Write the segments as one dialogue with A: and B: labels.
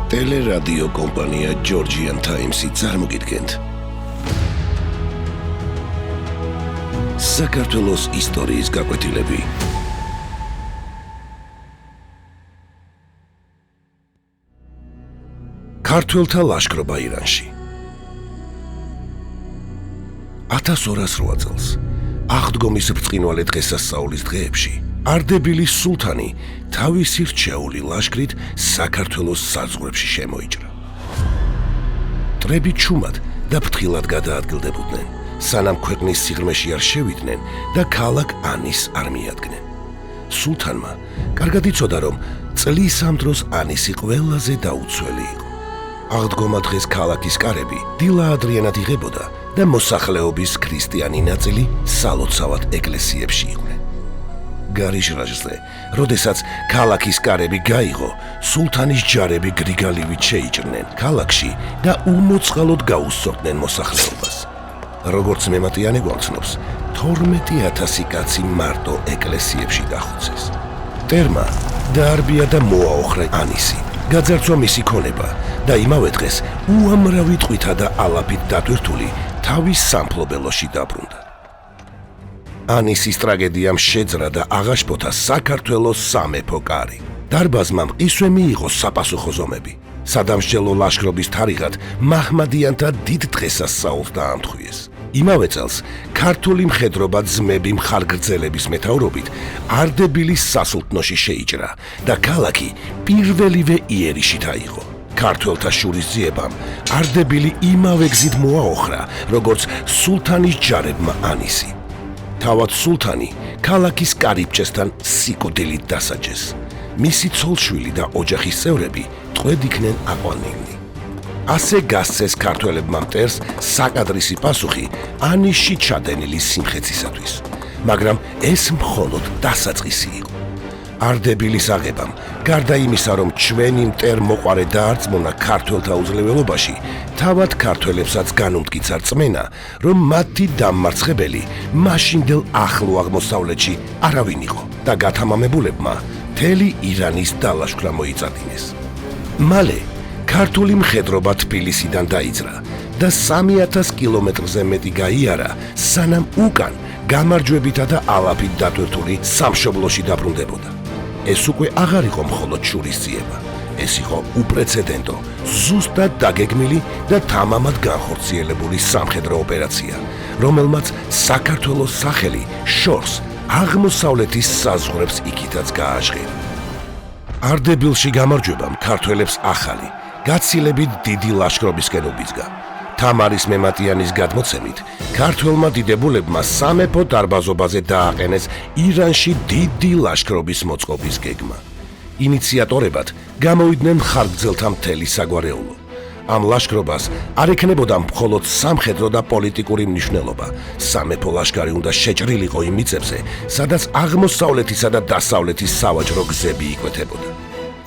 A: ტელერადიო კომპანია Georgian Times-ი წარმოგიდგენთ საქართველოს ისტორიის გაკვეთილები. ქართველთა ლაშქრობა ირანში. 1208 წელს აღდგომის ბრწყინვალე დღესასწაულის დღეებში არდებილის სულთანი თავისი რჩეული ლაშქრით საქართველოს საზღვრებში შემოიჭრა. მტრები ჩუმად და ფრთხილად გადაადგილდებოდნენ, სანამ ქვეყნის სიღრმეში არ შევიდნენ და ქალაქ ანის არ მიადგნენ. სულთანმა კარგად იცოდა, რომ წლის ამ დროს ანისი ყველაზე დაუცველი იყო. აღდგომა დღეს ქალაქის კარები დილა-ადრიანად იღებოდა და მოსახლეობის ქრისტიანი ნაწილი სალოცავად ეკლესიებში იყვნენ. გარიშრაჟზე, როდესაც ქალაქის კარები გაიღო, სულთანის ჯარები გრიგალივით შეიჭრნენ ქალაქში და უმოწყალოდ გაუსწორდნენ მოსახლეობას. როგორც მემატიანე გვამცნობს, 12,000 კაცი მარტო ეკლესიებში დახოცეს. მტერმა დაარბია და მოაოხრა ანისი, გაძარცვა მისი ქონება და იმავე დღეს უამრავი ტყვითა და ალაფით დატვირთული თავის სამფლობელოში დაბრუნდა. ანისის ტრაგედიამ შეძრა და აღაშფოთა საქართველოს სამეფო კარი. დარბაზმა მყისვე მიიღო საპასუხო ზომები. სადამსჯელო ლაშქრობის თარიღად მაჰმადიანთა დიდ დღესასწაულს დაამთხვიეს. იმავე წელს ქართული მხედრობა ძმები მხარგრძელების მეთაურობით არდებილის სასულთნოში შეიჭრა და ქალაქი პირველივე იერიშით აიღო. ქართველთა შურისძიებამ არდებილი იმავე გზით მოაოხრა, როგორც სულთანის ჯარებმა ანისი. თავად სულთანი ქალაქის კარიბჭესთან სიკვდილით დასაჯეს. მისი ცოლშვილი და ოჯახის წევრები ტყვედ იქნენ აყვანილნი. ასე გასცეს ქართველებმა მტერს საკადრისი პასუხი ანიშში ჩადენილი სიმხეცისათვის, მაგრამ ეს მხოლოდ დასაწყისი იყო. არდებილის აღებამ, გარდა იმისა, რომ ჩვენი მტერმოყვარე დაარწმუნა ქართველთა უძლეველობაში, თავად ქართველებსაც განუმტკიცა რწმენა, რომ მათი დამმარცხებელი მაშინდელ ახლო აღმოსავლეთში არავინ იყო და გათამამებულებმა მთელი ირანის დალაშქრა მოიწადინეს. მალე ქართული მხედრობა თბილისიდან დაიძრა და 3,000 კილომეტრზე მეტი გაიარა, სანამ უკან გამარჯვებითა და ალაფით დატვირთული სამშობლოში დაბრუნდებოდა. ეს უკვე აღარ იყო მხოლოდ შურისძიება, ეს იყო უპრეცედენტო, ზუსტად დაგეგმილი და თამამად განხორციელებული სამხედრო ოპერაცია, რომელმაც საქართველოს სახელი შორს აღმოსავლეთის საზღვრებს იქითაც გააჟღერა. არდებილში გამარჯვებამ ქართველებს ახალი, გაცილებით დიდი ლაშქრობისკენ უბიძგა. თამარის მემატიანის გადმოცემით, ქართველმა დიდებულებმა სამეფო დარბაზობაზე დააყენეს ირანში დიდი ლაშქრობის მოწყობის გეგმა. ინიციატორებად გამოვიდნენ მხარგრძელთა მთელი საგვარეულო. ამ ლაშქრობას არ ექნებოდა მხოლოდ სამხედრო და პოლიტიკური მნიშვნელობა. სამეფო ლაშქარი უნდა შეჭრილიყო იმ მიწებზე, სადაც აღმოსავლეთისა და დასავლეთის სავაჭრო გზები იკვეთებოდა.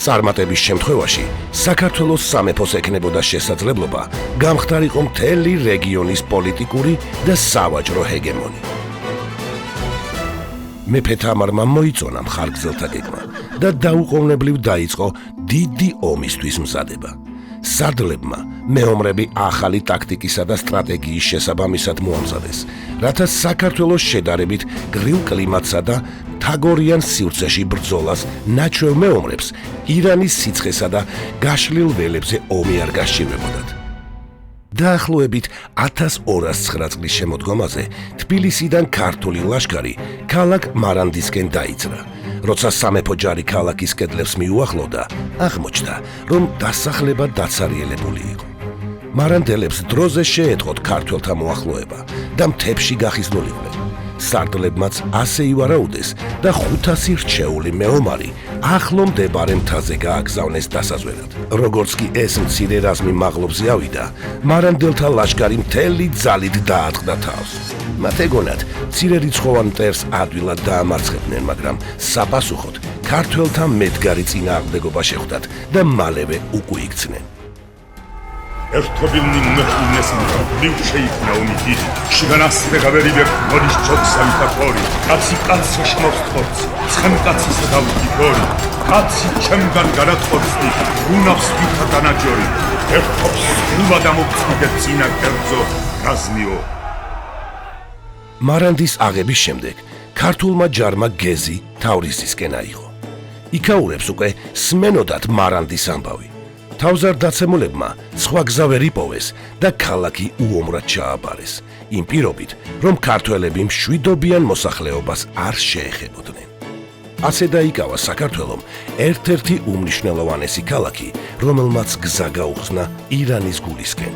A: წარმატების შემთხვევაში საქართველოს სამეფოს ექნებოდა შესაძლებლობა გამხდარიყო მთელი რეგიონის პოლიტიკური და სავაჭრო ჰეგემონია. მეფე თამარმა მოიწონა მხარგრძელთა გეგმა და დაუყოვნებლივ დაიწყო დიდი ომისთვის მზადება. სარდლებმა მეომრები ახალი ტაქტიკისა და სტრატეგიის შესაბამისად მოამზადეს, რათა საქართველოს შედარებით გრილ კლიმატსა და თაგორიან სივრცეში ბრძოლას ნაჩვევ მეომრებს ირანის სიცხესა და გაშლილ ველებზე ომი არ გასჭირვებოდათ. დაახლოებით 1209 წლის შემოდგომაზე თბილისიდან ქართული ლაშქარი ქალაქ მარანდისკენ დაიძრა. როცა სამეფო ჯარი ქალაქის კედლებს მიუახლოვდა, აღმოჩნდა, რომ დასახლება დაცარიელებული იყო. მარანდელებს დროზე შეეწყოთ ქართველთა მოახლოება და მთებში გახიზნულიყვნენ. სარდლებმაც ასე ივარაუდეს და 500 რჩეული მეომარი ახლო მდებარე მთაზე გააგზავნეს დასაზვერად. როგორც კი ეს მცირე რაზმი მაღლობზე ავიდა, მარანდელთა ლაშქარი მთელი ძალით დაატყდა თავს. მათ ეგონათ, მცირერიცხოვან მტერს ადვილად დაამარცხებდნენ, მაგრამ საპასუხოდ ქართველთა მედგარი წინააღმდეგობა შეხვდათ და მალევე უკუიქცნენ.
B: ერთობილნი უმეხუნესმდა, ლივ შეიქმნა ომი დიდი, შიგანასწრე გავერიბე მოდის ჩოქსალი თაქორი, კაცი კაცს შემოვსწორს, ცხენკაცის დავდიქორი, კაცი ჩემგან გადაწყვეტი, უნავს ვითა დანაჯორი, ერთობს სულა დამოგწიდე წინა კერძო, რაზნიო.
A: მარანდის აღების შემდეგ ქართულმა ჯარმა გეზი თავრიზისკენ აიღო. იქაურებს უკვე სმენოდათ მარანდის ამბავი. თავზარდაცემულებმა სხვა გზა ვერ იპოვეს და ქალაქი უომრად ჩააბარეს, იმ პირობით, რომ ქართველები მშვიდობიან მოსახლეობას არ შეეხებოდნენ. ასე დაიკავა საქართველომ ერთ-ერთი უმნიშვნელოვანესი ქალაქი, რომელმაც გზა გაუხსნა ირანის გულისკენ.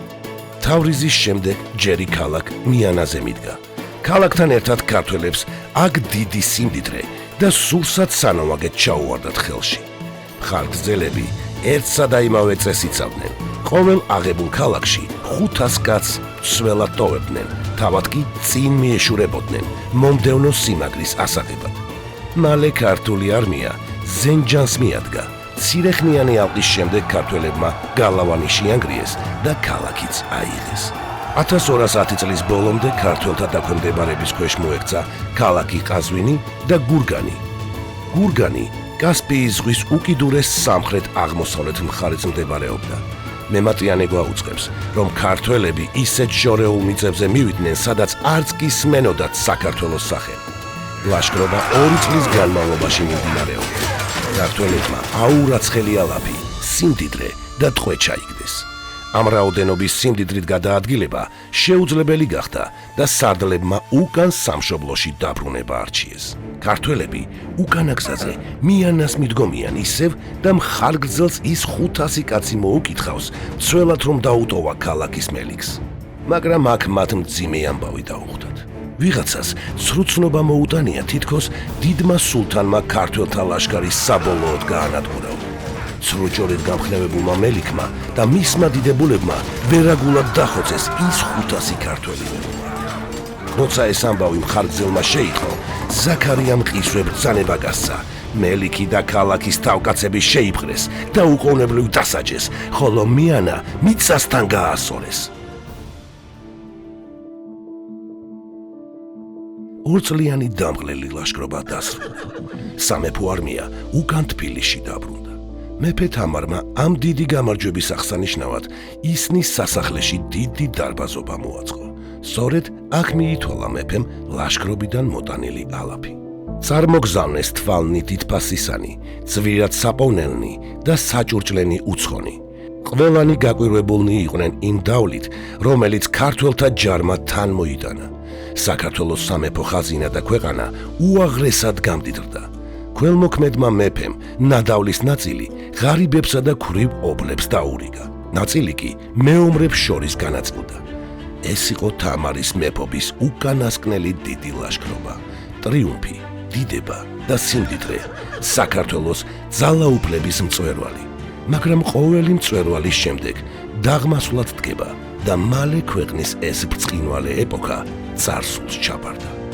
A: თავრიზის შემდეგ ჯერი ქალაქ მიანაზე მიდგა. ქალაქთან ერთად ქართველებს აქ დიდი სიმდიდრე და სურსათ სანოვაგეთ ჩაუვარდათ ხელში. ხალხგრძელები ერთსა და იმავე წესს იცავდნენ. ყოველ აღებულ ქალაქში 500 კაცს სველად ტოვებდნენ, თავად კი წინ მიეშურებოდნენ მომდევნო სიმაგრის ასაღებად. მალე ქართული არმია ზენჯანს მიადგა. ცირეხნიანი ალყის შემდეგ ქართველებმა გალავანი შეანგრიეს და ქალაქიც აიღეს. 1210 წლის ბოლომდე ქართველთა დაქვემდებარების ქვეშ მოექცა ქალაქი ყაზვინი და გურგანი. გურგანი კასპიის ზღვის უკიდურეს სამხრეთ-აღმოსავლეთ მხარეს მდებარეობდა. მემატიანე გვაუწყებს, რომ ქართველები ისეთ შორეულ მიწებზე მივიდნენ, სადაც არც კი სმენოდათ საქართველოს სახე. ლაშქრობა 2 წლის განმავლობაში მიმდინარეობდა. ქართველებმა აურაცხელი ალაფი, სიმდიდრე და ტყვე ჩაიგდეს. ამ რაოდენობის სიმდიდრით გადაადგილება შეუძლებელი გახდა და სარდლებმა უკან სამშობლოში დაბრუნება არჩიეს. ქართველები უკანა გზაზე მიანას მიდგომიან ისევ და მხარგრძელს ის 500 კაცი მოუკითხავს, ცველად რომ დაუტოვა ქალაქის მელიქს. მაგრამ აქ მათ მძიმე ამბავი დაუხვდათ. ვიღაცას ცრუცნობა მოუტანია თითქოს დიდმა სულთანმა ქართველთა ლაშქარის საბოლოოდ გაანადგურა. სრუჭორით გამხნევებულმა მელიქმა და მისმა დიდებულებმა ვერაგულად დახოცეს ის 500 ქართველი. როცა ეს ამბავი მხარგრძელმა შეიტყო, ზაქარიამ ყისვე ბრძანება გასცა. მელიქი და ქალაქის თავკაცები შეიპყრეს და უყოვნებლივ დასაჯეს, ხოლო მიანა მიწასთან გაასწორეს. ორწლიანი დამღლელი ლაშქრობა დასრულდა. სამეფო არმია უკან თბილისში დაბრუნდა. მეფე თამარმა ამ დიდი გამარჯვების აღსანიშნავად ისნის სასახლეში დიდი დარბაზობა მოაწყო. სწორედ აქ მიითვალა მეფემ ლაშქრობიდან მოტანილი ალაფი. წარმოგზავნეს თვალნი თითფასისანი, ძვირად საპოვნელნი და საჭურჭლენი უცხონი. ყველანი გაკვირვებულნი იყვნენ იმ დავლით, რომელიც ქართველთა ჯარმა თან მოიტანა. საქართველოს სამეფო ხაზინა და ქვეყანა უაღრესად გამდიდრდა. ქველმოქმედმა მეფემ ნადავლის ნაწილი ღარიბებსა და ქვრივ ობლებს დაურიგა. ნაწილი კი მეომრებს შორის განაწილდა. ეს იყო თამარის მეფობის უკანასკნელი დიდი ლაშქრობა, ტრიუმფი, დიდება და სიმდიდრე, საქართველოს ძალაუფლების მწვერვალი. მაგრამ ყოველი მწვერვალის შემდეგ დაღმასვლად დგება და მალე ქვეყნის ეს ბრწყინვალე ეპოქა წარსულს ჩაბარდა.